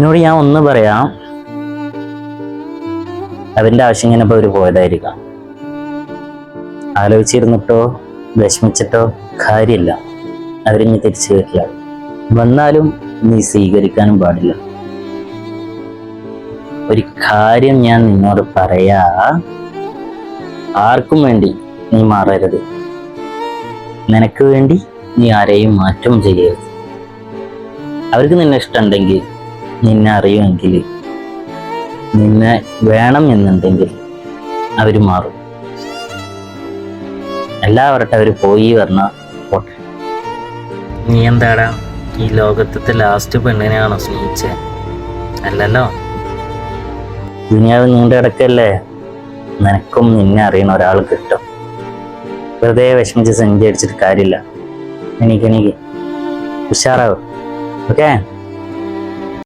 നിന്നോട് ഞാൻ ഒന്ന് പറയാം, അവന്റെ ആവശ്യം ഇങ്ങനെ അവര് പോയതായിരിക്കാം. ആലോചിച്ചിരുന്നിട്ടോ വിഷമിച്ചിട്ടോ കാര്യമില്ല. അവരിഞ്ഞ് തിരിച്ചു വരില്ല. വന്നാലും നീ സ്വീകരിക്കാനും പാടില്ല. ഒരു കാര്യം ഞാൻ നിന്നോട് പറയാ, ആർക്കും വേണ്ടി നീ മാറരുത്. നിനക്ക് വേണ്ടി നീ ആരെയും മാറ്റം ചെയ്യരുത്. അവർക്ക് നിന്നെ ഇഷ്ടമുണ്ടെങ്കിൽ, നിന്നെ അറിയുമെങ്കിൽ, നിന്നെ വേണം എന്നുണ്ടെങ്കിൽ അവർ മാറും. എല്ലാവരട്ടെ അവർ പോയി വരണ പോട്ടെ. നീ എന്താടാ ഈ ലോകത്തെ ലാസ്റ്റ് പെണ്ണിനെയാണോ സ്നേഹിച്ചേ? അല്ലല്ലോ. ദുനിയാവ് നീണ്ട കിടക്കല്ലേ, നിനക്കും നിന്നെ അറിയണ ഒരാൾ കിട്ടും. വെറുതെ വിഷമിച്ച് സെഞ്ചി അടിച്ചിട്ട് കാര്യമില്ല. എനിക്ക് ഉഷാറാവും. ഓക്കെ.